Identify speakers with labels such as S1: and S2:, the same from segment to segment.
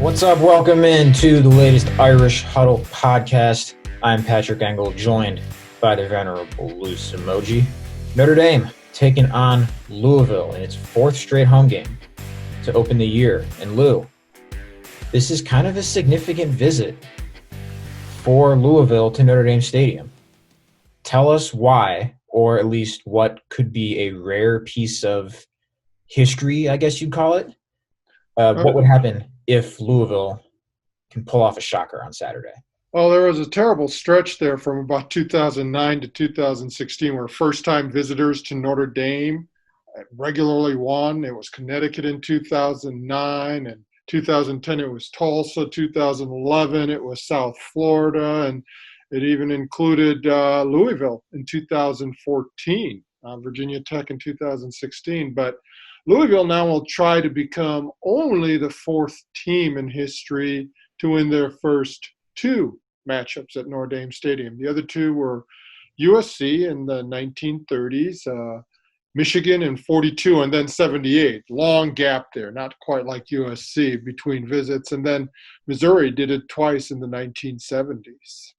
S1: What's up? Welcome into the latest Irish Huddle podcast. I'm Patrick Engel, joined by the venerable Lou Somogyi. Notre Dame taking on Louisville in its fourth straight home game to open the year. And Lou, this is kind of a significant visit for Louisville to Notre Dame Stadium. Tell us why, or at least what could be a rare piece of history, I guess you'd call it. What would happen if Louisville can pull off a shocker on Saturday?
S2: Well, there was a terrible stretch there from about 2009 to 2016 where first-time visitors to Notre Dame regularly won. It was Connecticut in 2009, and 2010 it was Tulsa, 2011 it was South Florida, and it even included Louisville in 2014, Virginia Tech in 2016. But Louisville now will try to become only the fourth team in history to win their first two matchups at Notre Dame Stadium. The other two were USC in the 1930s, Michigan in 42, and then 78. Long gap there, not quite like USC between visits. And then Missouri did it twice in the 1970s.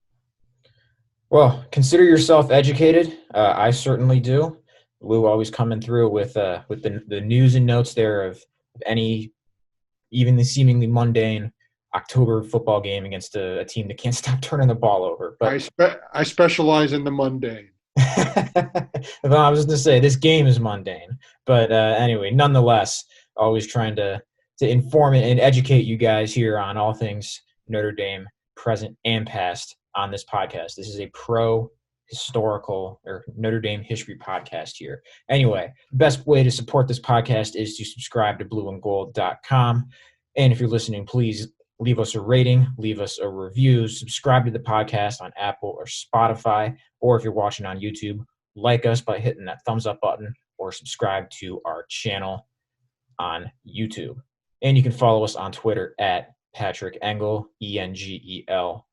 S1: Well, consider yourself educated. I certainly do. Lou always coming through with the news and notes there of any, even the seemingly mundane October football game against a team that can't stop turning the ball over. But
S2: I specialize in the mundane.
S1: Well, I was going to say this game is mundane, but anyway, nonetheless, always trying to inform and educate you guys here on all things Notre Dame, present and past, on this podcast. This is a historical or Notre Dame history podcast here. Anyway, the best way to support this podcast is to subscribe to blueandgold.com. And if you're listening, please leave us a rating, leave us a review, subscribe to the podcast on Apple or Spotify, or if you're watching on YouTube, like us by hitting that thumbs up button or subscribe to our channel on YouTube. And you can follow us on Twitter at Patrick Engel, ENGEL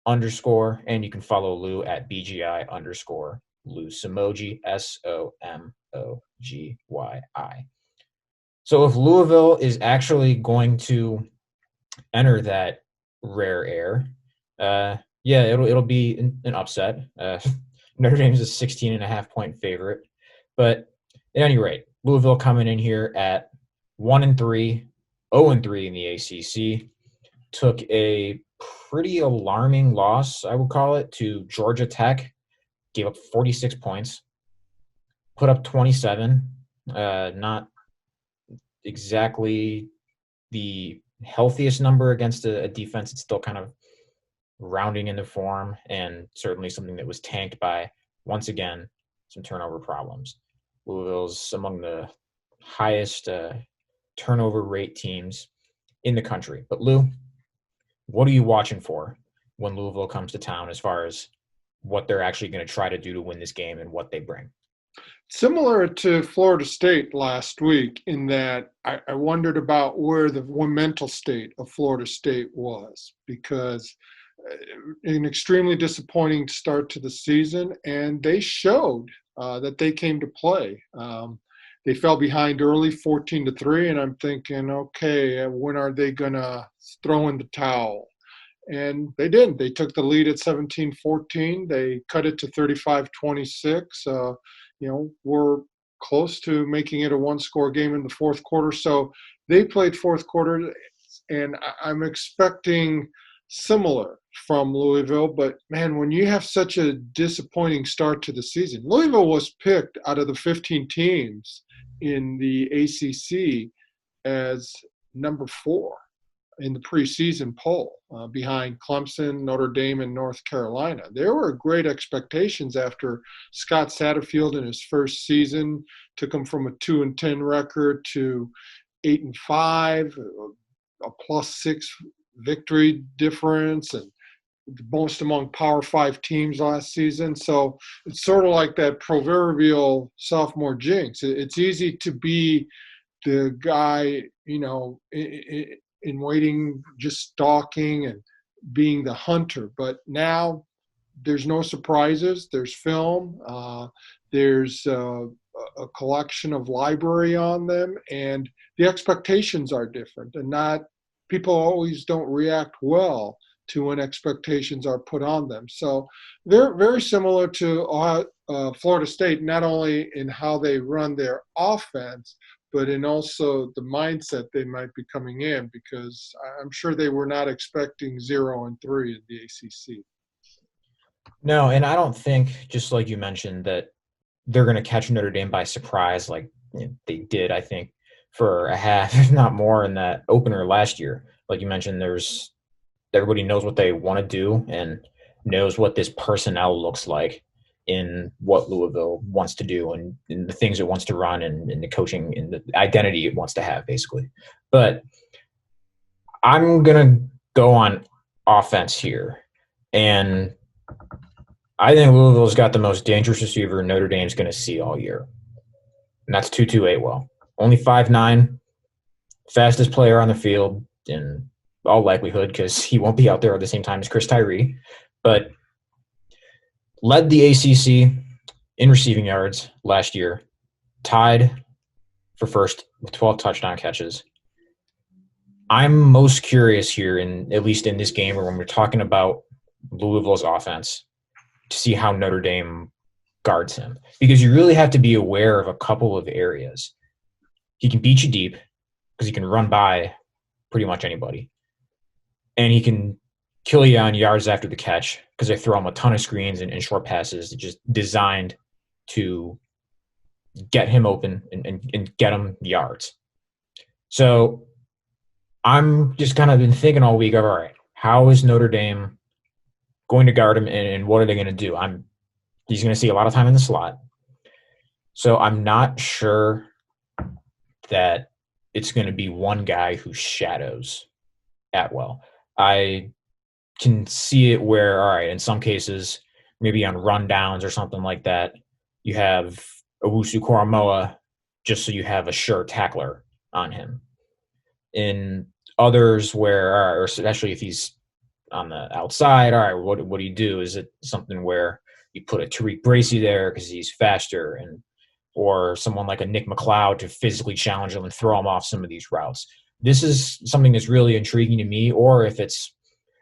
S1: _, and you can follow Lou at BGI _ Lou Somogyi, SOMOGYI. So if Louisville is actually going to enter that rare air, it'll be an upset. Notre Dame is a 16.5-point favorite, but at any rate, Louisville coming in here at 1-3, 0-3 in the ACC, took a pretty alarming loss, I would call it, to Georgia Tech. Gave up 46 points, put up 27. Not exactly the healthiest number against a defense. It's still kind of rounding into form, and certainly something that was tanked by, once again, some turnover problems. Louisville's among the highest turnover rate teams in the country. But Lou, what are you watching for when Louisville comes to town as far as what they're actually going to try to do to win this game and what they bring?
S2: Similar to Florida State last week, in that I wondered about where the mental state of Florida State was, because an extremely disappointing start to the season, and they showed that they came to play. They fell behind early, 14-3, and I'm thinking, okay, when are they going to throw in the towel? And they didn't. They took the lead at 17-14. They cut it to 35-26. We're close to making it a one-score game in the fourth quarter. So they played fourth quarter, and I'm expecting similar from Louisville. But, man, when you have such a disappointing start to the season, Louisville was picked out of the 15 teams in the ACC as number 4 in the preseason poll, behind Clemson, Notre Dame, and North Carolina. There were great expectations after Scott Satterfield in his first season took him from a 2-10 record to 8-5, a +6 victory difference, and the most among Power 5 teams last season. So it's sort of like that proverbial sophomore jinx. It's easy to be the guy, in waiting, just stalking and being the hunter. But now there's no surprises. There's film. There's a collection of library on them, and the expectations are different, and not people always don't react well to when expectations are put on them. So they're very similar to Florida State, not only in how they run their offense, but in also the mindset they might be coming in, because I'm sure they were not expecting 0-3 in the ACC.
S1: No, and I don't think, just like you mentioned, that they're going to catch Notre Dame by surprise like they did, I think, for a half, if not more, in that opener last year. Like you mentioned, everybody knows what they want to do and knows what this personnel looks like in what Louisville wants to do and in the things it wants to run and the coaching and the identity it wants to have, basically. But I'm going to go on offense here. And I think Louisville's got the most dangerous receiver Notre Dame's going to see all year. And that's Tutu Atwell. Only 5'9", fastest player on the field in all likelihood, because he won't be out there at the same time as Chris Tyree. But led the ACC in receiving yards last year, tied for first with 12 touchdown catches. I'm most curious here, at least in this game, or when we're talking about Louisville's offense, to see how Notre Dame guards him, because you really have to be aware of a couple of areas. He can beat you deep because he can run by pretty much anybody, and he can kill you on yards after the catch because they throw him a ton of screens and short passes just designed to get him open and get him yards. So I'm just kind of been thinking all week of, all right, how is Notre Dame going to guard him, and what are they going to do? He's going to see a lot of time in the slot. So I'm not sure that it's going to be one guy who shadows Atwell. I can see it where, all right, in some cases, maybe on rundowns or something like that, you have Owusu Koromoa just so you have a sure tackler on him. In others where, or especially if he's on the outside, all right, what do you do? Is it something where you put a Tariq Bracy there because he's faster, or someone like a Nick McLeod to physically challenge him and throw him off some of these routes? This is something that's really intriguing to me, or if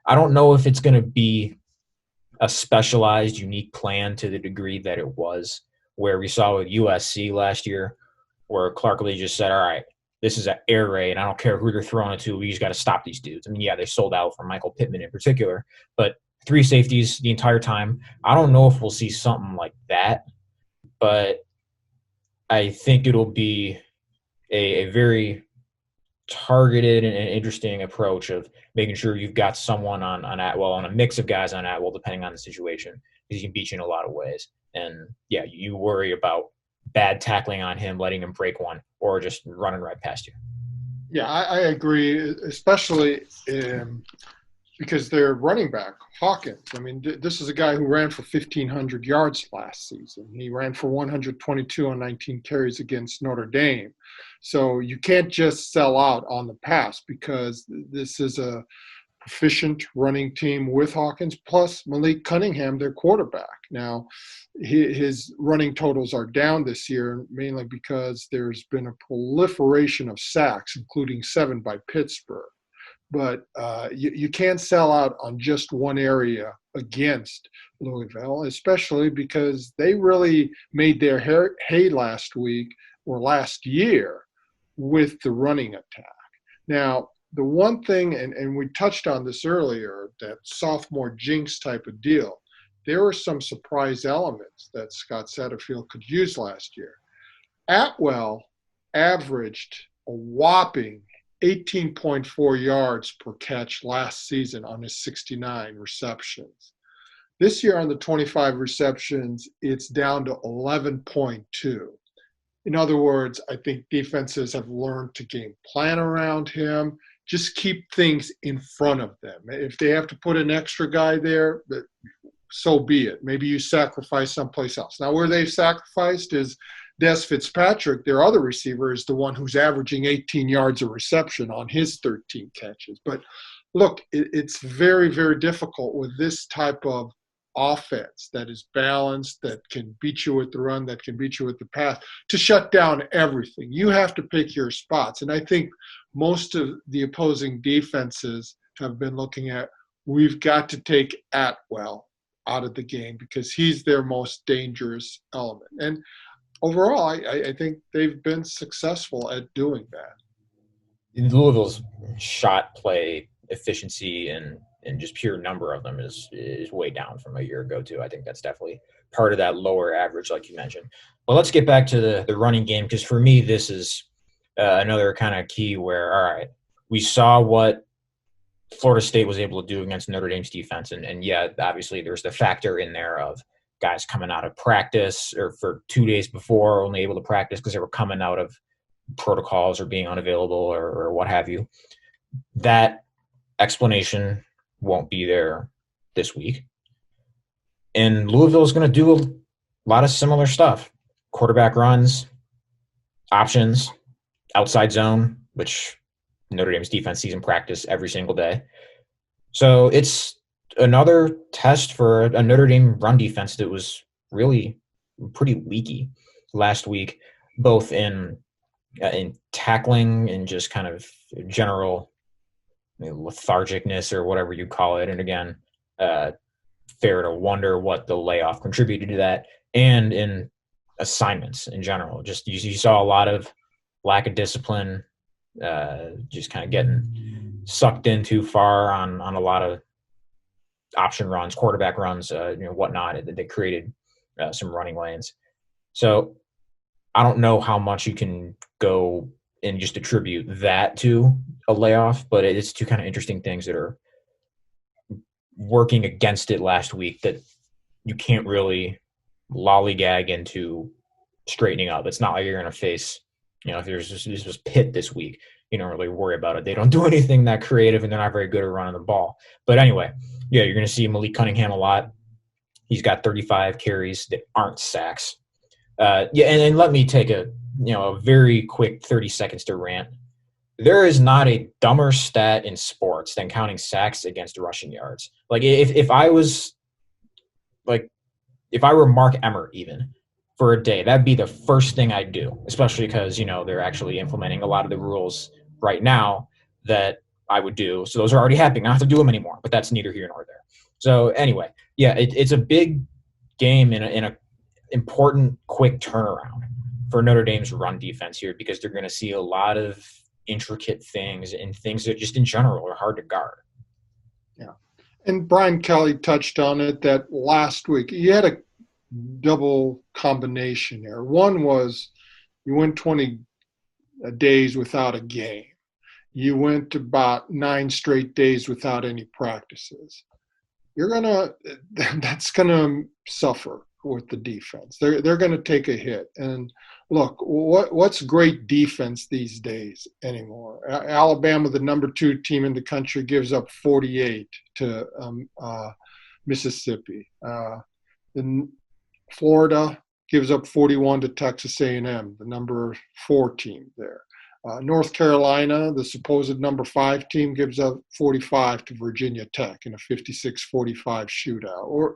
S1: I don't know if it's going to be a specialized, unique plan to the degree that it was where we saw with USC last year, where Clark Lee just said, all right, this is an air raid, and I don't care who they're throwing it to. We just got to stop these dudes. I mean, yeah, they sold out for Michael Pittman in particular, but 3 safeties the entire time. I don't know if we'll see something like that, but I think it'll be a very targeted and interesting approach of making sure you've got someone on Atwell, on a mix of guys on Atwell, depending on the situation, because he can beat you in a lot of ways. And, yeah, you worry about bad tackling on him, letting him break one, or just running right past you.
S2: Yeah, I agree, especially because their running back, Hawkins. I mean, this is a guy who ran for 1,500 yards last season. He ran for 122 on 19 carries against Notre Dame. So you can't just sell out on the pass, because this is a proficient running team with Hawkins, plus Malik Cunningham, their quarterback. Now, his running totals are down this year, mainly because there's been a proliferation of sacks, including 7 by Pittsburgh. But you can't sell out on just one area against Louisville, especially because they really made their hay last week or last year with the running attack. Now, the one thing, and we touched on this earlier, that sophomore jinx type of deal, there were some surprise elements that Scott Satterfield could use last year. Atwell averaged a whopping 18.4 yards per catch last season on his 69 receptions. This year on the 25 receptions, it's down to 11.2. In other words, I think defenses have learned to game plan around him, just keep things in front of them. If they have to put an extra guy there, so be it. Maybe you sacrifice someplace else. Now, where they've sacrificed is Des Fitzpatrick, their other receiver, is the one who's averaging 18 yards a reception on his 13 catches. But look, it's very, very difficult with this type of offense that is balanced, that can beat you with the run, that can beat you with the pass, to shut down everything. You have to pick your spots. And I think most of the opposing defenses have been looking at, we've got to take Atwell out of the game because he's their most dangerous element. And overall, I think they've been successful at doing that.
S1: Louisville's shot play efficiency and just pure number of them is way down from a year ago too. I think that's definitely part of that lower average, like you mentioned. But let's get back to the running game, because for me this is another kind of key where, all right, we saw what Florida State was able to do against Notre Dame's defense, and yeah, obviously there's the factor in there of guys coming out of practice or for 2 days before, only able to practice because they were coming out of protocols or being unavailable or what have you. That explanation won't be there this week. And Louisville is going to do a lot of similar stuff. Quarterback runs, options, outside zone, which Notre Dame's defense sees in practice every single day. So it's another test for a Notre Dame run defense that was really pretty leaky last week, both in tackling and just kind of general lethargicness or whatever you call it. And again, fair to wonder what the layoff contributed to that, and in assignments in general. Just you saw a lot of lack of discipline, just kind of getting sucked in too far on a lot of option runs, quarterback runs, whatnot. They created some running lanes. So I don't know how much you can go and just attribute that to a layoff, but it's two kind of interesting things that are working against it last week that you can't really lollygag into straightening up. It's not like you're going to face, if this was Pitt this week, you don't really worry about it. They don't do anything that creative, and they're not very good at running the ball. But anyway, yeah, you're going to see Malik Cunningham a lot. He's got 35 carries that aren't sacks. And let me take a very quick 30 seconds to rant. There is not a dumber stat in sports than counting sacks against rushing yards. Like if I were Mark Emmert even for a day, that'd be the first thing I'd do, especially because, they're actually implementing a lot of the rules right now that I would do. So those are already happening. I don't have to do them anymore, but that's neither here nor there. So anyway, yeah, it's a big game in a important quick turnaround for Notre Dame's run defense here, because they're going to see a lot of intricate things and things that just in general are hard to guard.
S2: Yeah. And Brian Kelly touched on it that last week you had a double combination there. One was you went 20 days without a game. You went about 9 straight days without any practices. That's going to suffer with the defense. They're going to take a hit. And look, what's great defense these days anymore? Alabama, the number 2 team in the country, gives up 48 to Mississippi. Then Florida gives up 41 to Texas A&M, the number 4 team there. North Carolina, the supposed number 5 team, gives up 45 to Virginia Tech in a 56-45 shootout.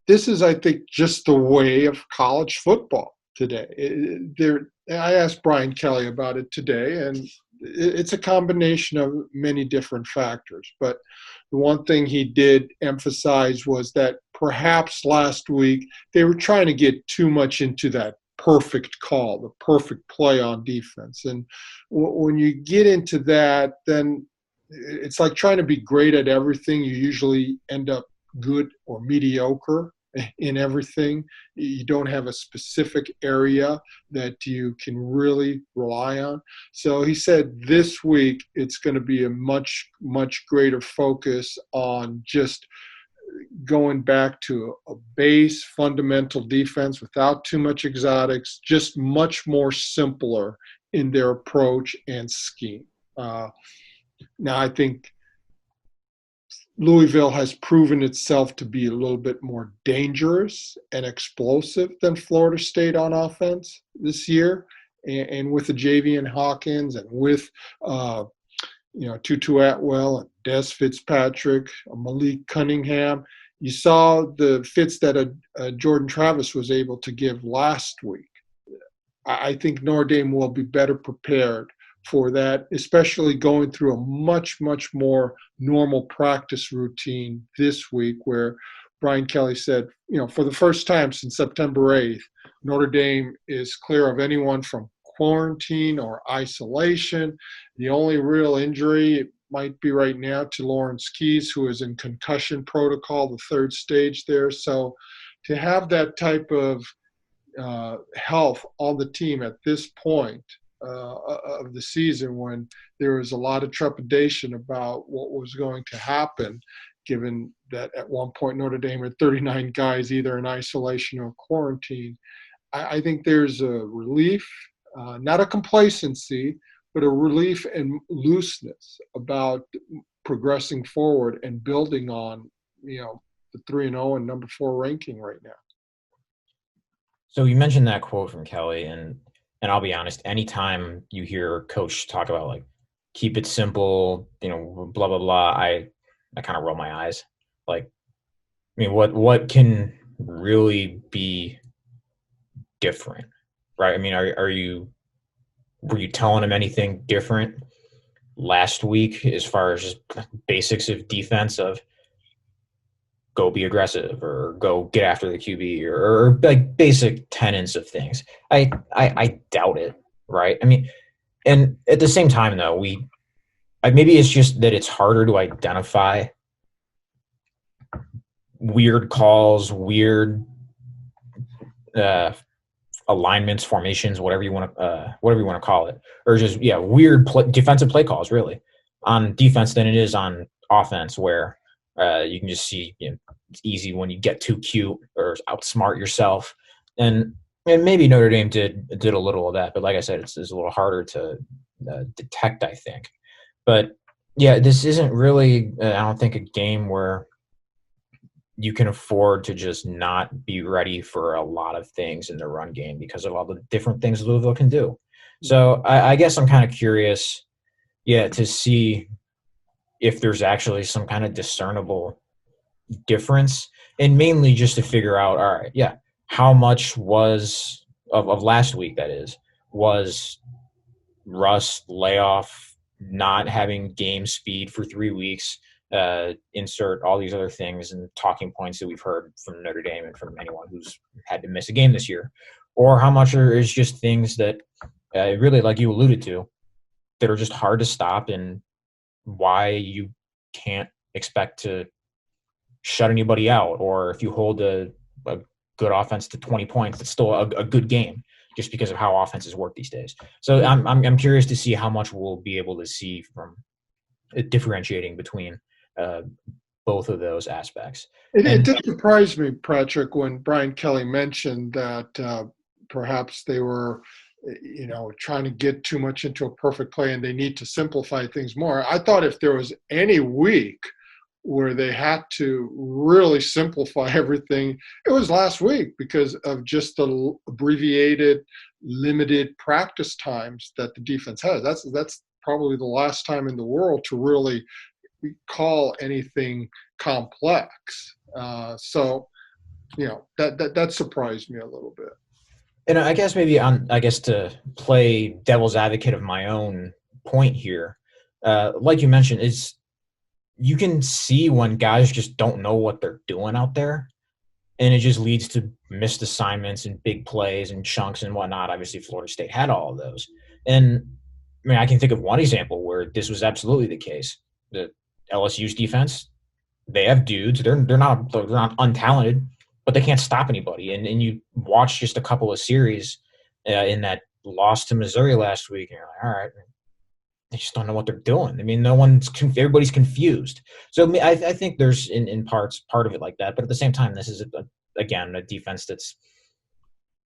S2: This is, I think, just the way of college football today. I asked Brian Kelly about it today, and it's a combination of many different factors. But the one thing he did emphasize was that perhaps last week they were trying to get too much into that perfect call, the perfect play on defense. And when you get into that, then it's like trying to be great at everything. You usually end up good or mediocre in everything. You don't have a specific area that you can really rely on. So he said this week it's going to be a much, much greater focus on just going back to a base fundamental defense without too much exotics, just much more simpler in their approach and scheme. Now, I think Louisville has proven itself to be a little bit more dangerous and explosive than Florida State on offense this year. And with the Javian Hawkins and with, Tutu Atwell and Des Fitzpatrick, Malik Cunningham, You saw the fits that Jordan Travis was able to give last week. I think Notre Dame will be better prepared for that, especially going through a much, much more normal practice routine this week, where Brian Kelly said, for the first time since September 8th, Notre Dame is clear of anyone from quarantine or isolation. The only real injury might be right now to Lawrence Keys, who is in concussion protocol, the third stage there. So to have that type of health on the team at this point of the season, when there was a lot of trepidation about what was going to happen, given that at one point Notre Dame had 39 guys either in isolation or quarantine, I think there's a relief, not a complacency, but a relief and looseness about progressing forward and building on, the 3-0 and number 4 ranking right now.
S1: So you mentioned that quote from Kelly, and I'll be honest, anytime you hear a coach talk about like keep it simple, blah blah blah, I kind of roll my eyes. Like, I mean, what can really be different, right? I mean, were you telling him anything different last week as far as just basics of defense, of go be aggressive or go get after the QB, or like basic tenets of things? I doubt it, right? I mean, and at the same time though, maybe it's just that it's harder to identify weird calls, weird alignments, formations, whatever you want to call it, or just weird defensive play calls really on defense than it is on offense, where you can just see it's easy when you get too cute or outsmart yourself, and maybe Notre Dame did a little of that, but like I said, it's a little harder to detect, I think. But yeah, this isn't really I don't think a game where you can afford to just not be ready for a lot of things in the run game because of all the different things Louisville can do. So I guess I'm kind of curious, to see if there's actually some kind of discernible difference, and mainly just to figure out, all right, how much was of last week, that is, was rust, layoff, not having game speed for 3 weeks, insert all these other things and talking points that we've heard from Notre Dame and from anyone who's had to miss a game this year, or how much is just things that really, like you alluded to, that are just hard to stop, and why you can't expect to shut anybody out, or if you hold a good offense to 20 points, it's still a good game, just because of how offenses work these days. So I'm curious to see how much we'll be able to see from differentiating between both of those aspects.
S2: It did surprise me, Patrick, when Brian Kelly mentioned that perhaps they were, trying to get too much into a perfect play and they need to simplify things more. I thought if there was any week where they had to really simplify everything, it was last week, because of just the abbreviated, limited practice times that the defense has. That's probably the last time in the world to really call anything complex. So that surprised me a little bit.
S1: And I guess maybe to play devil's advocate of my own point here, like you mentioned, is you can see when guys just don't know what they're doing out there, and it just leads to missed assignments and big plays and chunks and whatnot. Obviously, Florida State had all of those. And I mean, I can think of one example where this was absolutely the case. The LSU's defense, they have dudes. They're not untalented, but they can't stop anybody. And you watch just a couple of series in that loss to Missouri last week, and you're like, all right, they just don't know what they're doing. I mean, everybody's confused. So I think there's in part of it like that. But at the same time, this is again a defense that's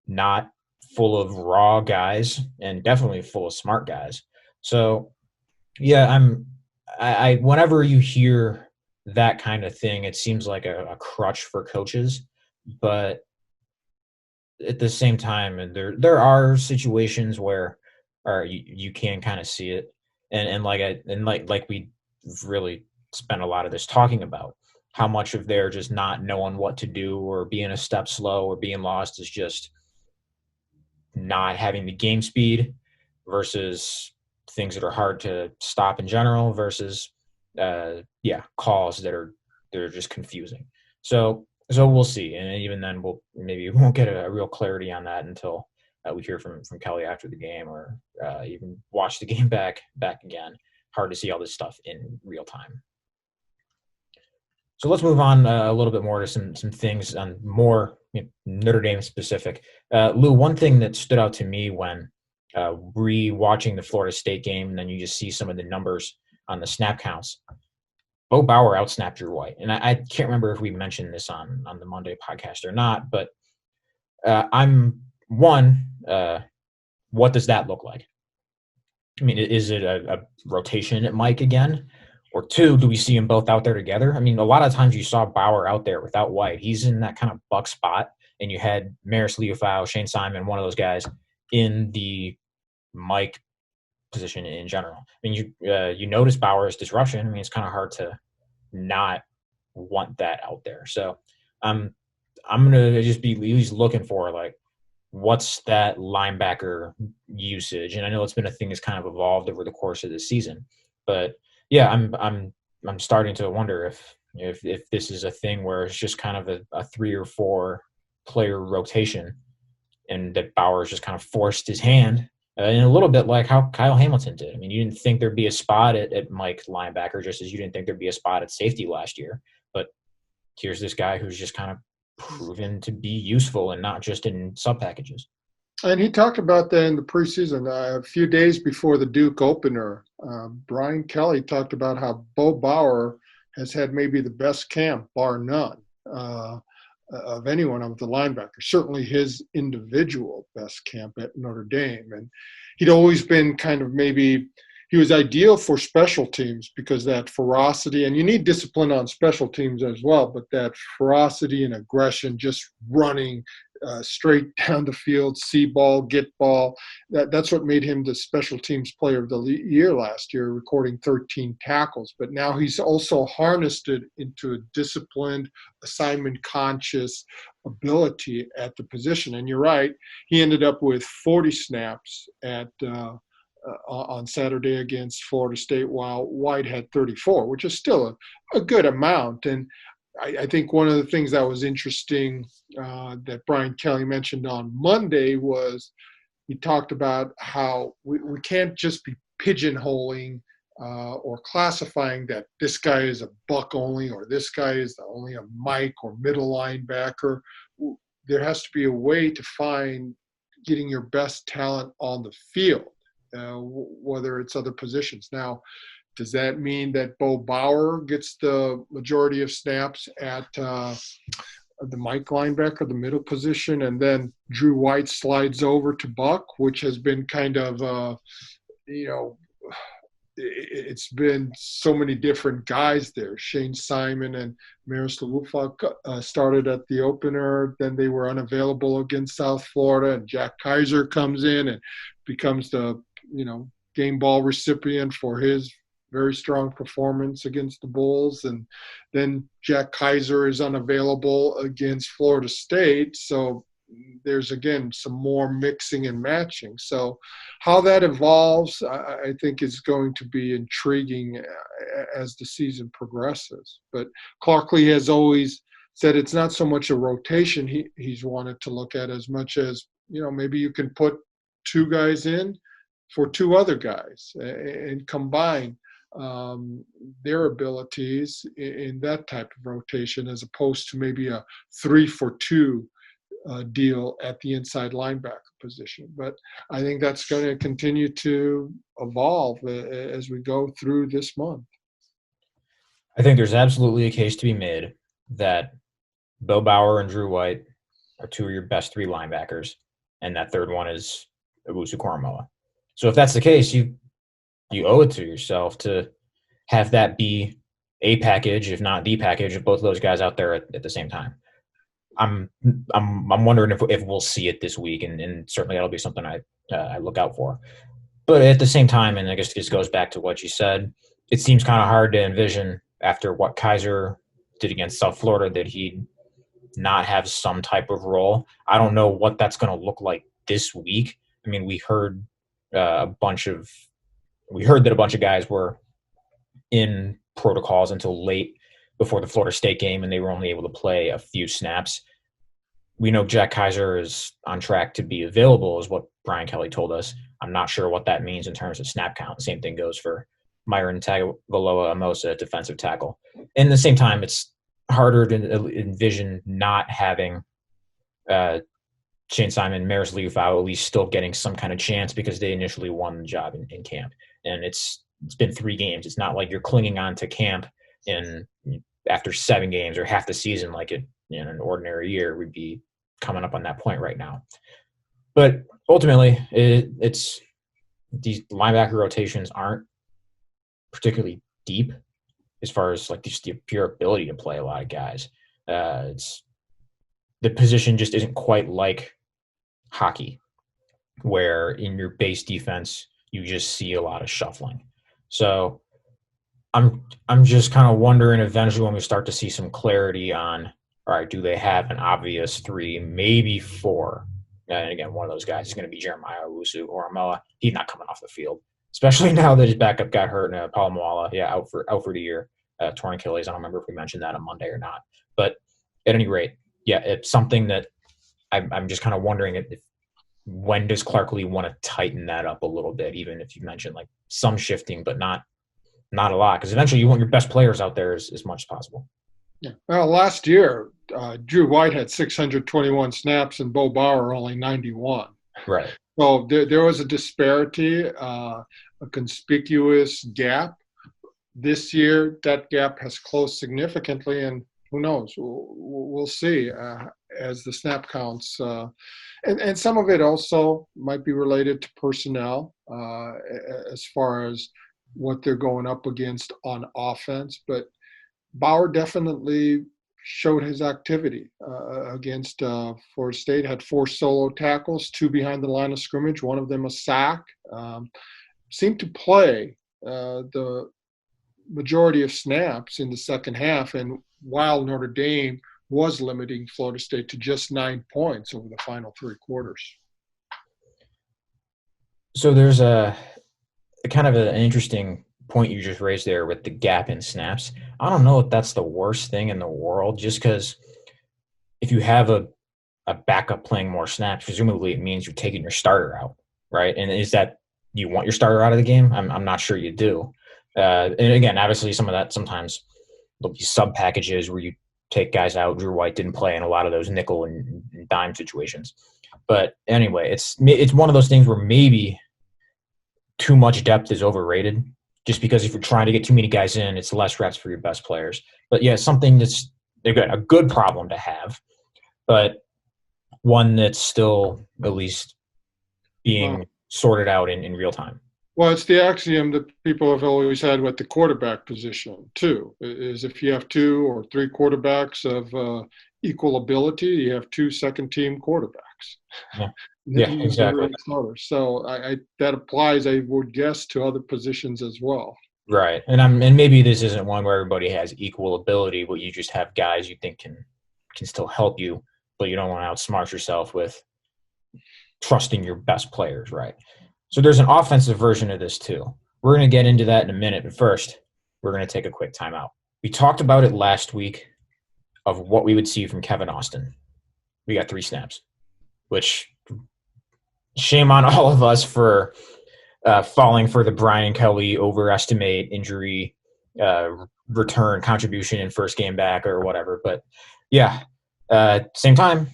S1: not full of raw guys, and definitely full of smart guys. So I whenever you hear that kind of thing, it seems like a crutch for coaches. But at the same time, and there are situations where you can kind of see it, and like we really spent a lot of this talking about. how much of their just not knowing what to do or being a step slow or being lost is just not having the game speed versus things that are hard to stop in general versus calls that are just confusing. So we'll see, and even then we won't get a real clarity on that until we hear from Kelly after the game or even watch the game back again. Hard to see all this stuff in real time. So let's move on a little bit more to some things on more Notre Dame specific. Lou, one thing that stood out to me when re-watching the Florida State game, and then you just see some of the numbers on the snap counts. Bo Bauer outsnapped Drew White, and I can't remember if we mentioned this on the Monday podcast or not, but what does that look like? I mean, is it a rotation at Mike again? Or two, do we see them both out there together? I mean, a lot of times you saw Bauer out there without White. He's in that kind of buck spot, and you had Maris Liufau, Shane Simon, one of those guys in the Mike position in general. I mean, you notice Bauer's disruption. I mean, it's kind of hard to not want that out there. So I'm gonna just be at least looking for like what's that linebacker usage, and I know it's been a thing that's kind of evolved over the course of the season, but yeah, I'm starting to wonder if this is a thing where it's just kind of a 3 or 4 player rotation, and that Bauer's just kind of forced his hand, and a little bit like how Kyle Hamilton did. I mean, you didn't think there'd be a spot at Mike linebacker, just as you didn't think there'd be a spot at safety last year. But here's this guy who's just kind of proven to be useful and not just in sub packages.
S2: And he talked about that in the preseason. A few days before the Duke opener, Brian Kelly talked about how Bo Bauer has had maybe the best camp, bar none, of anyone of the linebacker. Certainly his individual best camp at Notre Dame. And he'd always been kind of maybe – he was ideal for special teams because that ferocity – and you need discipline on special teams as well, but that ferocity and aggression, just running – straight down the field, see ball, get ball. That's what made him the special teams player of the year last year, recording 13 tackles. But now he's also harnessed it into a disciplined, assignment-conscious ability at the position. And you're right, he ended up with 40 snaps on Saturday against Florida State, while White had 34, which is still a good amount. And I think one of the things that was interesting that Brian Kelly mentioned on Monday was he talked about how we can't just be pigeonholing or classifying that this guy is a buck only or this guy is only a Mike or middle linebacker. There has to be a way to find getting your best talent on the field, whether it's other positions. Now, does that mean that Bo Bauer gets the majority of snaps at the Mike linebacker, the middle position, and then Drew White slides over to Buck, which has been kind of, it's been so many different guys there. Shane Simon and Maris Liufau started at the opener. Then they were unavailable against South Florida, and Jack Kaiser comes in and becomes the, game ball recipient for his very strong performance against the Bulls. And then Jack Kaiser is unavailable against Florida State. So there's, again, some more mixing and matching. So how that evolves, I think, is going to be intriguing as the season progresses. But Clark Lee has always said it's not so much a rotation he's wanted to look at as much as, maybe you can put 2 guys in for 2 other guys and combine their abilities in that type of rotation, as opposed to maybe a 3-for-2 deal at the inside linebacker position. But I think that's going to continue to evolve as we go through this month.
S1: I think there's absolutely a case to be made that Bo Bauer and Drew White are 2 of your best 3 linebackers, and that third one is Owusu-Koramoah. So if that's the case, you owe it to yourself to have that be a package, if not the package, of both of those guys out there at the same time. I'm wondering if we'll see it this week, and certainly that'll be something I look out for. But at the same time, and I guess this goes back to what you said, it seems kind of hard to envision after what Kaiser did against South Florida that he'd not have some type of role. I don't know what that's going to look like this week. I mean, we heard that a bunch of guys were in protocols until late before the Florida State game, and they were only able to play a few snaps. We know Jack Kaiser is on track to be available, is what Brian Kelly told us. I'm not sure what that means in terms of snap count. Same thing goes for Myron Tagovailoa-Amosa, defensive tackle. And at the same time, it's harder to envision not having Shane Simon, Maris Liufau at least still getting some kind of chance because they initially won the job in camp. And it's been 3 games. It's not like you're clinging on to camp after 7 games or half the season like it in an ordinary year. We'd be coming up on that point right now. But ultimately, it's these linebacker rotations aren't particularly deep as far as like just the pure ability to play a lot of guys. It's the position just isn't quite like hockey, where in your base defense you just see a lot of shuffling. So I'm just kind of wondering eventually when we start to see some clarity on, all right, do they have an obvious 3, maybe 4? And again, one of those guys is going to be Jeremiah Owusu or Amoa. He's not coming off the field, especially now that his backup got hurt. And Paul Moala, out for the year, torn Achilles. I don't remember if we mentioned that on Monday or not. But at any rate, it's something that I'm just kind of wondering if when does Clark Lee want to tighten that up a little bit, even if you mentioned like some shifting, but not a lot, because eventually you want your best players out there as much as possible.
S2: Yeah. Well, last year, Drew White had 621 snaps and Bo Bauer only 91.
S1: Right.
S2: So there was a disparity, a conspicuous gap. This year, that gap has closed significantly, and who knows? We'll see as the snap counts. And some of it also might be related to personnel as far as what they're going up against on offense. But Bauer definitely showed his activity against Florida State, had 4 solo tackles, 2 behind the line of scrimmage, one of them a sack. Seemed to play the majority of snaps in the second half, and while Notre Dame was limiting Florida State to just 9 points over the final 3 quarters.
S1: So there's a kind of an interesting point you just raised there with the gap in snaps. I don't know if that's the worst thing in the world, just because if you have a backup playing more snaps, presumably it means you're taking your starter out, right? And is that you want your starter out of the game? I'm not sure you do. And again, obviously some of that sometimes there'll be sub packages where you take guys out. Drew White didn't play in a lot of those nickel and dime situations. But anyway, it's one of those things where maybe too much depth is overrated, just because if you're trying to get too many guys in, it's less reps for your best players. But yeah, something that's a good problem to have, but one that's still at least being sorted out in real time.
S2: Well, it's the axiom that people have always had with the quarterback position, too, is if you have 2 or 3 quarterbacks of equal ability, you have 2 second-team quarterbacks.
S1: Yeah, exactly.
S2: So that applies, I would guess, to other positions as well.
S1: Right. And maybe this isn't one where everybody has equal ability, but you just have guys you think can still help you, but you don't want to outsmart yourself with trusting your best players, right? So there's an offensive version of this too. We're going to get into that in a minute, but first, we're going to take a quick timeout. We talked about it last week of what we would see from Kevin Austin. We got 3 snaps, which shame on all of us for falling for the Brian Kelly overestimate injury return contribution in first game back or whatever. But yeah, same time,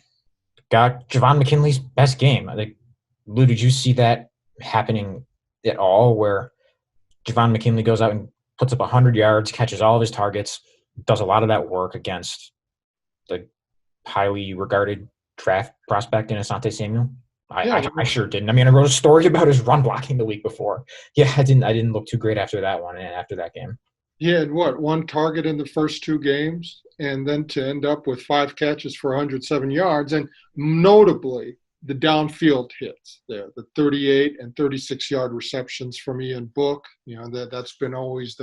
S1: got Javon McKinley's best game. I think, Lou, did you see that happening at all, where Javon McKinley goes out and puts up 100 yards, catches all of his targets, does a lot of that work against the highly regarded draft prospect in Asante Samuel? I sure didn't. I mean, I wrote a story about his run blocking the week before. Yeah, I didn't look too great after that one and after that game.
S2: He had 1 target in the first 2 games, and then to end up with 5 catches for 107 yards. And notably, the downfield hits there, the 38 and 36-yard receptions from Ian Book. That's been always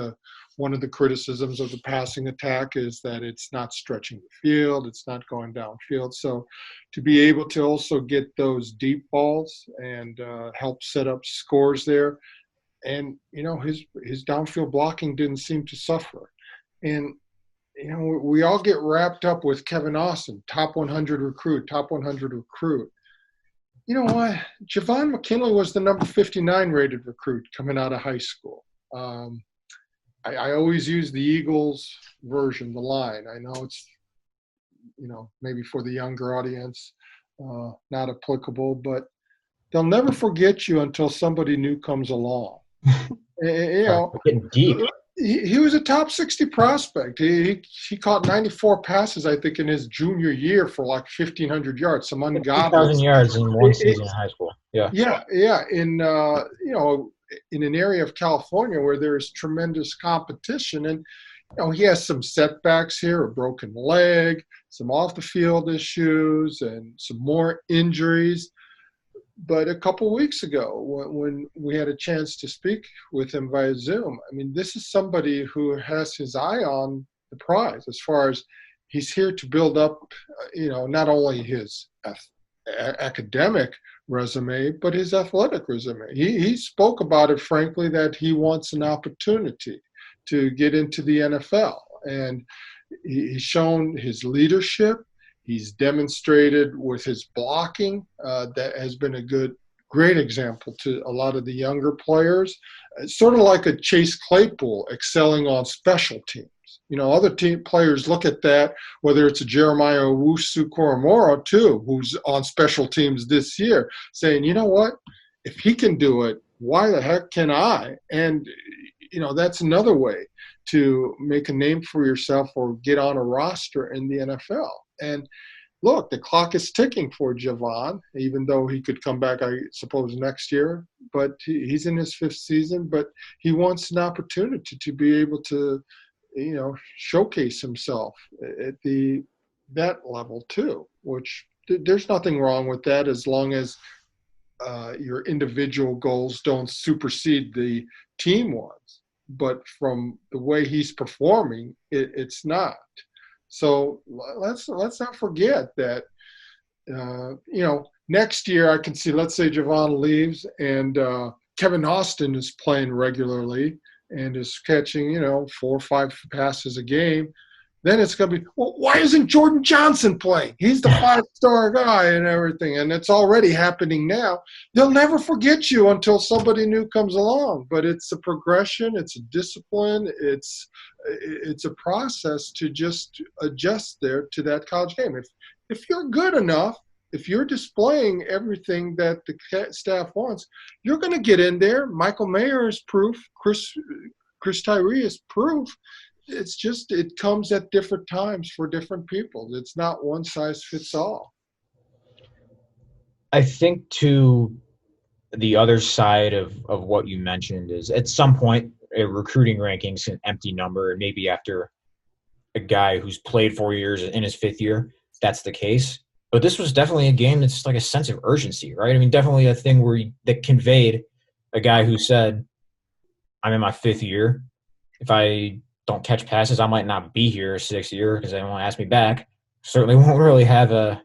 S2: one of the criticisms of the passing attack, is that it's not stretching the field, it's not going downfield. So to be able to also get those deep balls and help set up scores there, and his downfield blocking didn't seem to suffer. And we all get wrapped up with Kevin Austin, top 100 recruit, top 100 recruit. You know what? Javon McKinley was the number 59 rated recruit coming out of high school. I always use the Eagles version, the line. I know it's, maybe for the younger audience, not applicable, but they'll never forget you until somebody new comes along.
S1: Getting deep.
S2: He was a top 60 prospect. He caught 94 passes, I think, in his junior year for like 1,500 yards, some ungodly
S1: 2,000 yards in one season in high school. Yeah.
S2: Yeah. In an area of California where there is tremendous competition, and he has some setbacks here, a broken leg, some off the field issues, and some more injuries. But a couple weeks ago, when we had a chance to speak with him via Zoom, I mean, this is somebody who has his eye on the prize, as far as he's here to build up, not only his academic resume, but his athletic resume. He spoke about it, frankly, that he wants an opportunity to get into the NFL. And he's shown his leadership. He's demonstrated with his blocking that has been a great example to a lot of the younger players. It's sort of like a Chase Claypool excelling on special teams. Other team players look at that, whether it's a Jeremiah Owusu-Koramoah too, who's on special teams this year, saying, you know what, if he can do it, why the heck can I? And, that's another way to make a name for yourself or get on a roster in the NFL. And look, the clock is ticking for Javon, even though he could come back, I suppose, next year. But he's in his 5th season, but he wants an opportunity to be able to, showcase himself at that level too, which there's nothing wrong with that, as long as your individual goals don't supersede the team ones. But from the way he's performing, it's not. So let's not forget that, next year I can see, let's say Javon leaves and Kevin Austin is playing regularly and is catching, 4 or 5 passes a game. Then it's going to be, well, why isn't Jordan Johnson playing? He's the 5-star guy and everything. And it's already happening now. They'll never forget you until somebody new comes along. But it's a progression. It's a discipline. It's a process to just adjust there to that college game. If you're good enough, if you're displaying everything that the staff wants, you're going to get in there. Michael Mayer is proof. Chris Tyree is proof. It's just, it comes at different times for different people. It's not one size fits all.
S1: I think, too, the other side of what you mentioned is, at some point, a recruiting ranking's an empty number, and maybe after a guy who's played 4 years in his 5th year, that's the case. But this was definitely a game that's like a sense of urgency, right? I mean, definitely a thing that conveyed a guy who said, I'm in my 5th year. If I don't catch passes, I might not be here 6th year because they won't ask me back. Certainly won't really have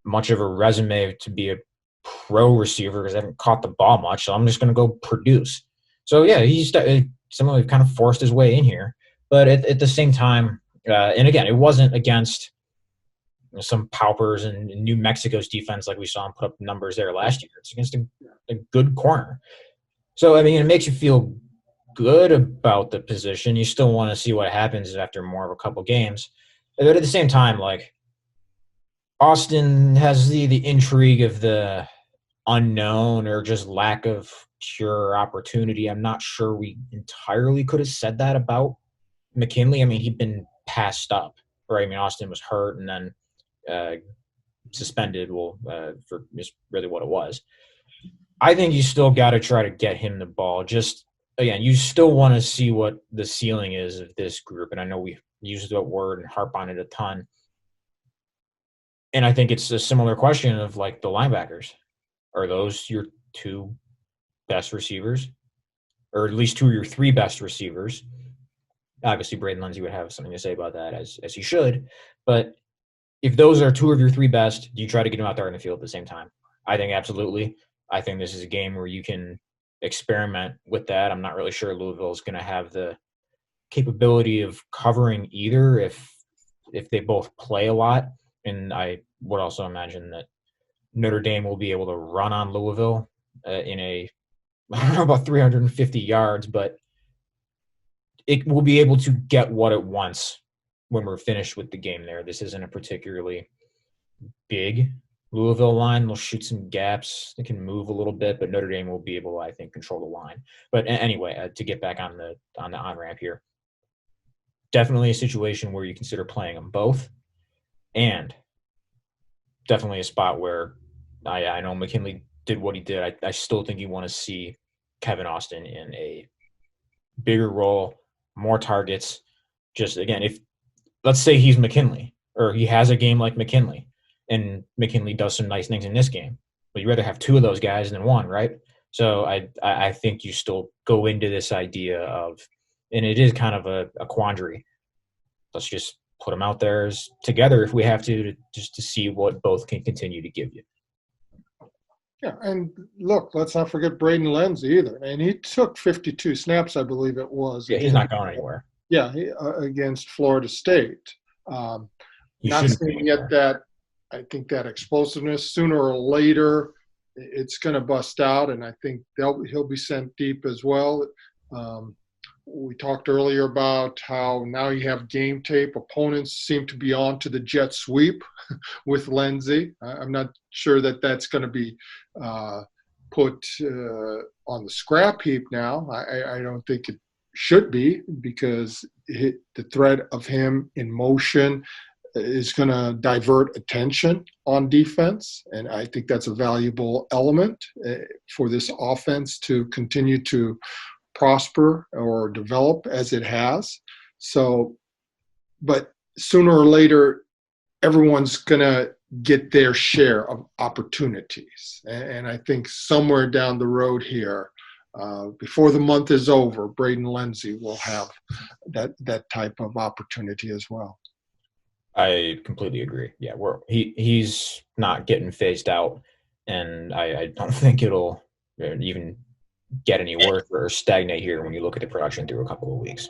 S1: much of a resume to be a pro receiver because I haven't caught the ball much, so I'm just going to go produce. So, yeah, he's someone who kind of forced his way in here. But at the same time, and again, it wasn't against some paupers in New Mexico's defense like we saw him put up numbers there last year. It's against a good corner. So, I mean, it makes you feel good about the position. You still want to see what happens after more of a couple games. But at the same time, like, Austin has the intrigue of the unknown or just lack of pure opportunity. I'm not sure we entirely could have said that about McKinley. I mean, he'd been passed up, right? I mean, Austin was hurt and then suspended for just really what it was. I think you still got to try to get him the ball. Just, again, you still want to see what the ceiling is of this group. And I know we use that word and harp on it a ton. And I think it's a similar question of like the linebackers. Are those your two best receivers, or at least two of your three best receivers? Obviously, Braden Lindsey would have something to say about that, as he should. But if those are two of your three best, do you try to get them out there in the field at the same time? I think absolutely. I think this is a game where you can experiment with that. I'm not really sure Louisville is going to have the capability of covering either if they both play a lot. And I would also imagine that Notre Dame will be able to run on Louisville in a I don't know about 350 yards, but it will be able to get what it wants when we're finished with the game there. This isn't a particularly big Louisville line. They'll shoot some gaps. They can move a little bit, but Notre Dame will be able, I think, control the line. But anyway, to get back on the on-ramp here, definitely a situation where you consider playing them both, and definitely a spot where I know McKinley did what he did. I still think you want to see Kevin Austin in a bigger role, more targets. Just again, if let's say he's McKinley or he has a game like McKinley and McKinley does some nice things in this game, but you'd rather have two of those guys than one, right? So I think you still go into this idea of, and it is kind of a quandary. Let's just put them out there as together if we have to just to see what both can continue to give you.
S2: Yeah, and look, let's not forget Braden Lindsey either. And he took 52 snaps, I believe it was.
S1: Yeah, he's not going anywhere.
S2: Yeah, against Florida State. Not saying yet that I think that explosiveness, sooner or later, it's going to bust out, and I think he'll be sent deep as well. We talked earlier about how now you have game tape. Opponents seem to be on to the jet sweep with Lindsey. I'm not sure that that's going to be put on the scrap heap now. I don't think it should be, because the threat of him in motion is going to divert attention on defense, and I think that's a valuable element for this offense to continue to prosper or develop as it has. So, but sooner or later, everyone's going to get their share of opportunities. And I think somewhere down the road here, before the month is over, Braden Lindsey will have that type of opportunity as well.
S1: I completely agree. Yeah, he's not getting phased out, and I don't think it'll even get any worse or stagnate here when you look at the production through a couple of weeks.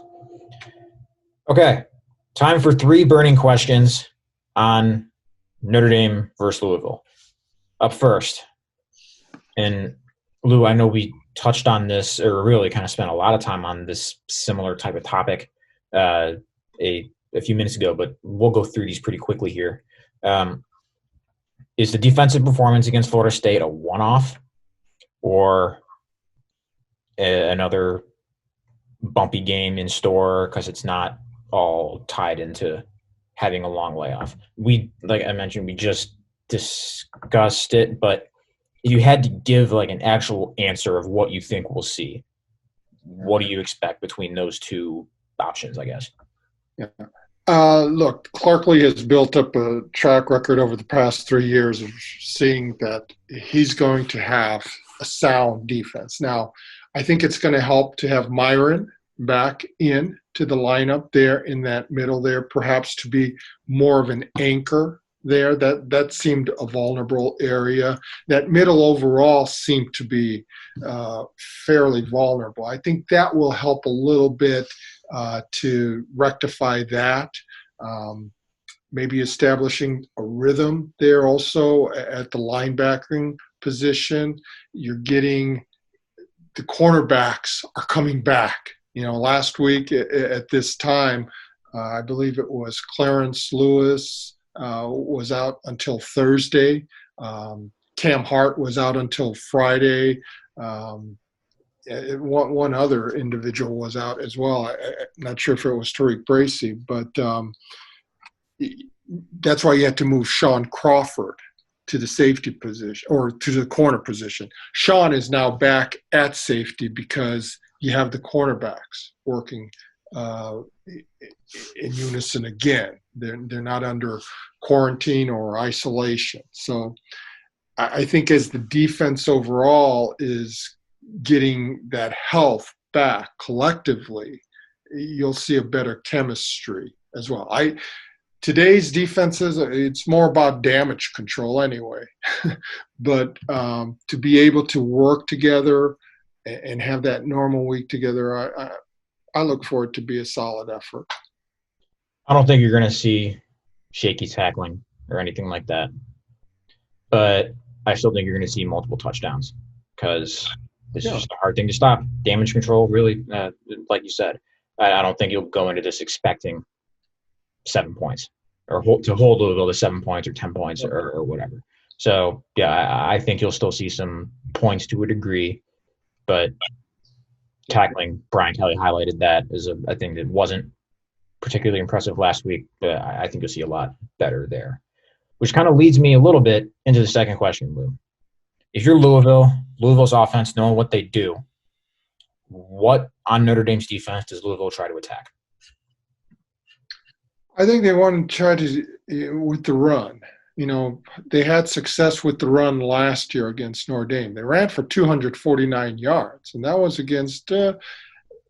S1: Okay, time for 3 burning questions on Notre Dame versus Louisville. Up first, and Lou, I know we touched on this, or really kind of spent a lot of time on this similar type of topic a few minutes ago, but we'll go through these pretty quickly here. Is the defensive performance against Florida State a one-off, or another bumpy game in store because it's not all tied into having a long layoff? Like I mentioned, we just discussed it, but if you had to give like an actual answer of what you think we'll see, what do you expect between those two options, I guess?
S2: Yeah. Look, Clarkley has built up a track record over the past 3 years of seeing that he's going to have a sound defense. Now, I think it's going to help to have Myron back in to the lineup there in that middle there, perhaps to be more of an anchor there. That seemed a vulnerable area. That middle overall seemed to be fairly vulnerable. I think that will help a little bit to rectify that. Maybe establishing a rhythm there also at the linebacking position. You're getting the cornerbacks are coming back. You know, last week at this time, I believe it was Clarence Lewis was out until Thursday. Cam Hart was out until Friday. One other individual was out as well. I'm not sure if it was Tariq Bracy, but that's why you had to move Sean Crawford to the safety position or to the corner position. Sean is now back at safety because you have the cornerbacks working in unison again. They're not under quarantine or isolation. So I think as the defense overall is getting that health back collectively, you'll see a better chemistry as well. Today's defenses, it's more about damage control anyway. But to be able to work together and have that normal week together, I look for it to be a solid effort.
S1: I don't think you're going to see shaky tackling or anything like that, but I still think you're going to see multiple touchdowns because this is just a hard thing to stop. Damage control, really, like you said, I don't think you'll go into this expecting 7 points or to hold Louisville to 7 points or 10 points or whatever. So, yeah, I think you'll still see some points to a degree, but tackling, Brian Kelly highlighted that as a thing that wasn't particularly impressive last week, but I think you'll see a lot better there. Which kind of leads me a little bit into the second question, Lou. If you're Louisville's offense, knowing what they do, what on Notre Dame's defense does Louisville try to attack?
S2: I think they want to try to with the run. They had success with the run last year against Notre Dame. They ran for 249 yards, and that was against, the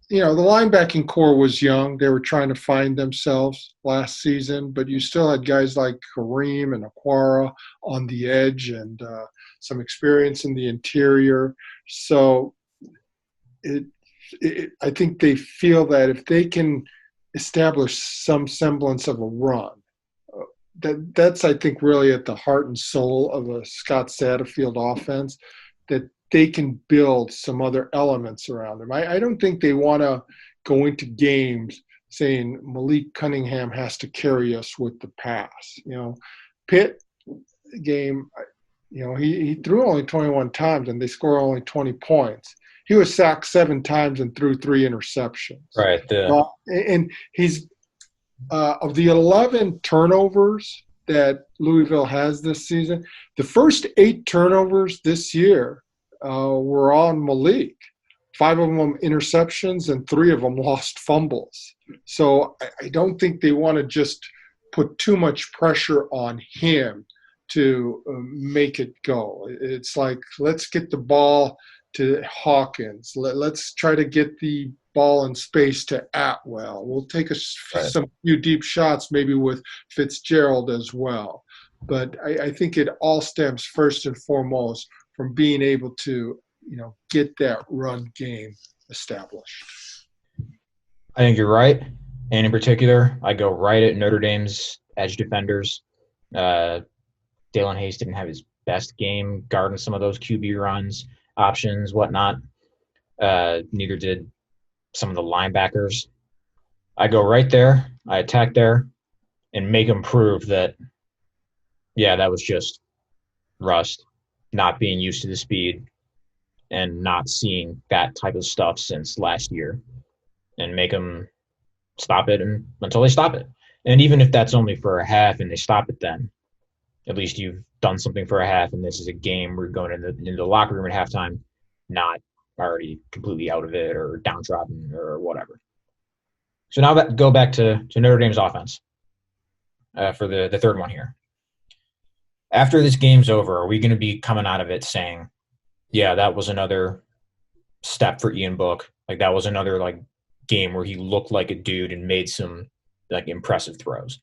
S2: linebacking core was young. They were trying to find themselves last season, but you still had guys like Kareem and Aquara on the edge and some experience in the interior. So I think they feel that if they can establish some semblance of a run, that's, I think, really at the heart and soul of a Scott Satterfield offense, that they can build some other elements around them. I don't think they want to go into games saying Malik Cunningham has to carry us with the pass. Pitt game, he threw only 21 times and they scored only 20 points. He was sacked 7 times and threw 3 interceptions.
S1: Right.
S2: And he's of the 11 turnovers that Louisville has this season, the first 8 turnovers this year were on Malik. 5 of them interceptions and 3 of them lost fumbles. So I don't think they want to just put too much pressure on him to make it go. It's like, let's get the ball to Hawkins. Let's try to get the ball in space to Atwell. We'll take some few deep shots maybe with Fitzgerald as well. But I think it all stems first and foremost from being able to, get that run game established.
S1: I think you're right. And in particular, I go right at Notre Dame's edge defenders. Dalen Hayes didn't have his best game guarding some of those QB runs, options, whatnot. Neither did some of the linebackers. I go right there, I attack there, and make them prove that, that was just rust, not being used to the speed, and not seeing that type of stuff since last year, and make them stop it until they stop it. And even if that's only for a half and they stop it then, at least you've done something for a half, and this is a game where you're going into the locker room at halftime, not already completely out of it or downtrodden or whatever. So now go back to Notre Dame's offense for the third one here. After this game's over, are we going to be coming out of it saying, yeah, that was another step for Ian Book? Like, that was another, game where he looked like a dude and made some, impressive throws.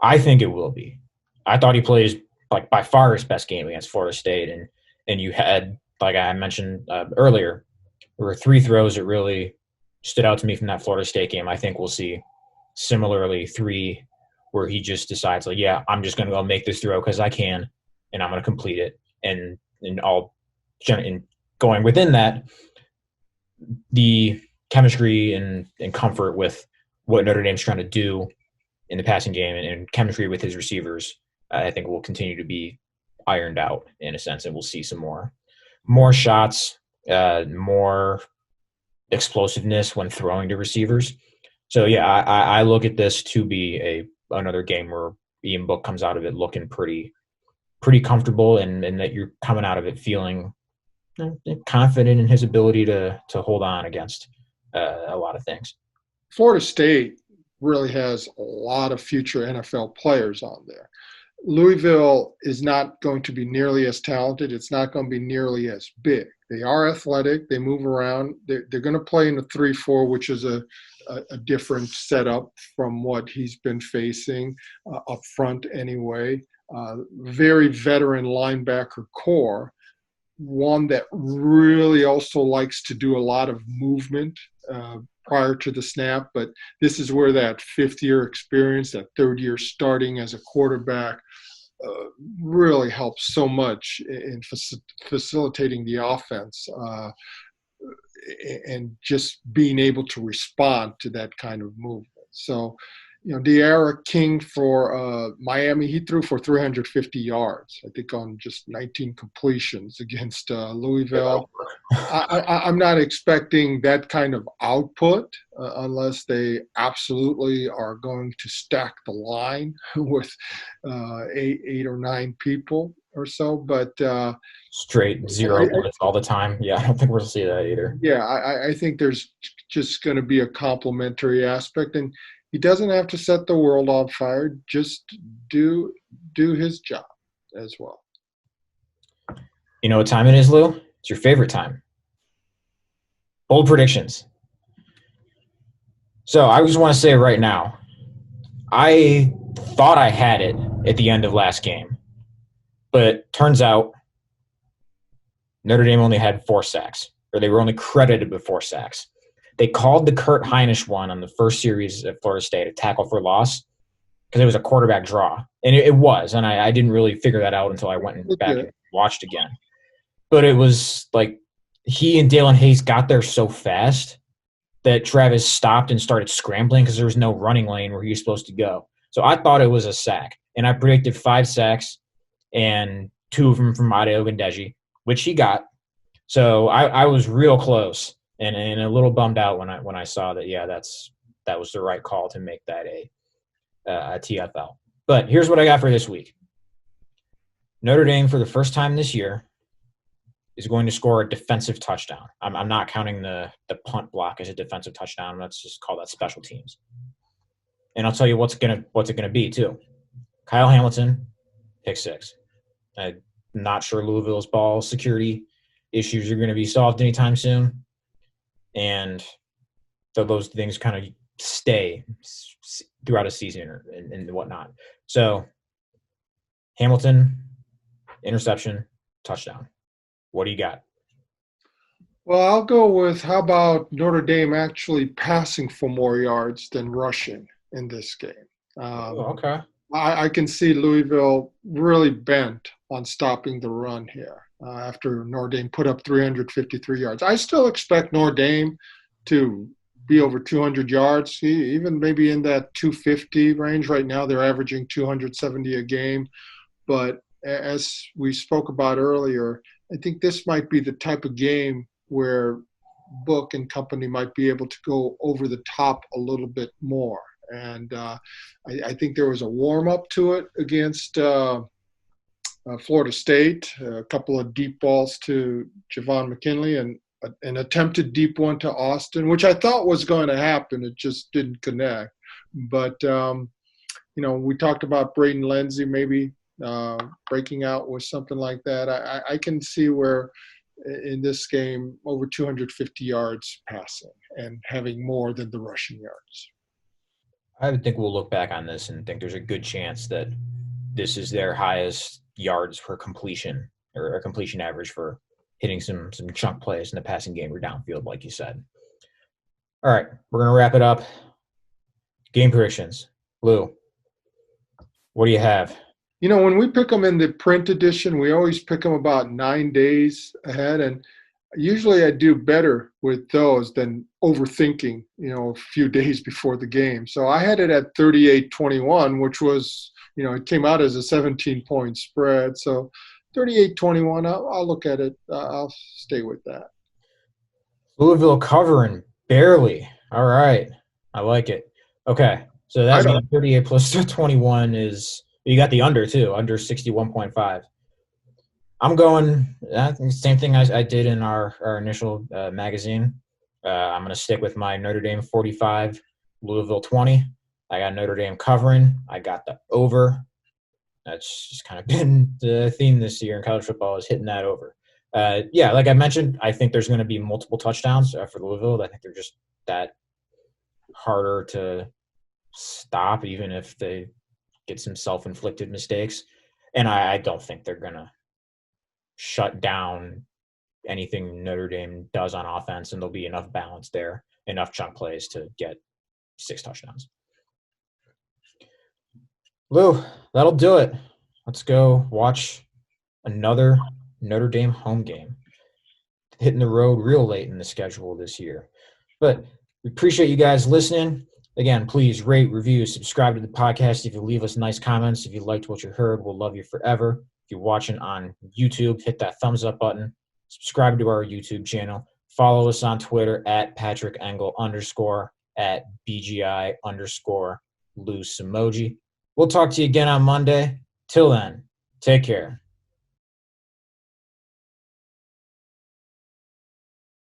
S1: I think it will be. I thought he plays, by far his best game against Florida State. And you had, like I mentioned earlier, there were 3 throws that really stood out to me from that Florida State game. I think we'll see similarly 3 where he just decides, I'm just going to go make this throw because I can, and I'm going to complete it. And going within that, the chemistry and comfort with what Notre Dame's trying to do in the passing game and chemistry with his receivers, I think will continue to be ironed out in a sense, and we'll see some more shots, more explosiveness when throwing to receivers. So, I look at this to be another game where Ian Book comes out of it looking pretty comfortable, and that you're coming out of it feeling confident in his ability to hold on against a lot of things.
S2: Florida State really has a lot of future NFL players on there. Louisville is not going to be nearly as talented. It's not going to be nearly as big. They are athletic. They move around. They're going to play in a 3-4, which is a different setup from what he's been facing up front anyway. Very veteran linebacker core, one that really also likes to do a lot of movement prior to the snap. But this is where that fifth-year experience, that third year starting as a quarterback, really helps so much in facilitating the offense and just being able to respond to that kind of movement. So, De'Ara King for Miami, he threw for 350 yards, I think, on just 19 completions against Louisville. I'm not expecting that kind of output unless they absolutely are going to stack the line with eight or nine people or so. But
S1: straight zero blitz all the time. Yeah, I don't think we'll see that either.
S2: Yeah, I think there's just going to be a complementary aspect, and he doesn't have to set the world on fire. Just do his job as well.
S1: You know what time it is, Lou? It's your favorite time. Bold predictions. So I just want to say right now, I thought I had it at the end of last game, but turns out Notre Dame only had 4 sacks, or they were only credited with 4 sacks. They called the Kurt Heinisch one on the first series at Florida State a tackle for loss because it was a quarterback draw. And it was, and I didn't really figure that out until I went back and watched again. But it was like he and Dalen Hayes got there so fast that Travis stopped and started scrambling because there was no running lane where he was supposed to go. So I thought it was a sack. And I predicted 5 sacks and 2 of them from Ade Ogundeji, which he got. So I was real close and a little bummed out when I saw that, yeah, that was the right call to make that a TFL. But here's what I got for this week. Notre Dame, for the first time this year, is going to score a defensive touchdown. I'm not counting the punt block as a defensive touchdown. Let's just call that special teams. And I'll tell you what's it gonna be too. Kyle Hamilton, pick 6. I'm not sure Louisville's ball security issues are going to be solved anytime soon, and so those things kind of stay throughout a season and whatnot. So Hamilton, interception, touchdown. What do you got?
S2: Well, I'll go with, how about Notre Dame actually passing for more yards than rushing in this game?
S1: Okay.
S2: I can see Louisville really bent on stopping the run here after Notre Dame put up 353 yards. I still expect Notre Dame to be over 200 yards, even maybe in that 250 range. Right now they're averaging 270 a game. But as we spoke about earlier, I think this might be the type of game where Book and company might be able to go over the top a little bit more. And I think there was a warm-up to it against Florida State, a couple of deep balls to Javon McKinley and an attempted deep one to Austin, which I thought was going to happen. It just didn't connect. But, we talked about Braden Lenzy maybe breaking out with something like that. I can see where in this game over 250 yards passing and having more than the rushing yards.
S1: I would think we'll look back on this and think there's a good chance that this is their highest yards per completion or a completion average for hitting some chunk plays in the passing game or downfield, like you said. All right, we're going to wrap it up. Game predictions. Lou, what do you have?
S2: When we pick them in the print edition, we always pick them about 9 days ahead. And usually I do better with those than overthinking, a few days before the game. So I had it at 38-21, which was, it came out as a 17-point spread. So 38-21, I'll look at it. I'll stay with that.
S1: Louisville covering barely. All right. I like it. Okay. So that's 38 plus 21 is – you got the under, too, under 61.5. I'm going same thing I did in our initial magazine. I'm going to stick with my Notre Dame 45, Louisville 20. I got Notre Dame covering. I got the over. That's just kind of been the theme this year in college football, is hitting that over. Yeah, like I mentioned, I think there's going to be multiple touchdowns for Louisville. I think they're just that harder to stop, even if they get some self-inflicted mistakes. And I don't think they're going to shut down anything Notre Dame does on offense, and there'll be enough balance there, enough chunk plays to get 6 touchdowns. Lou, that'll do it. Let's go watch another Notre Dame home game. Hitting the road real late in the schedule this year. But we appreciate you guys listening. Again, please rate, review, subscribe to the podcast. If you leave us nice comments, if you liked what you heard, we'll love you forever. If you're watching on YouTube, hit that thumbs up button. Subscribe to our YouTube channel. Follow us on Twitter at Patrick Engel _ at BGI _ Lou Somogyi. We'll talk to you again on Monday. Till then, take care.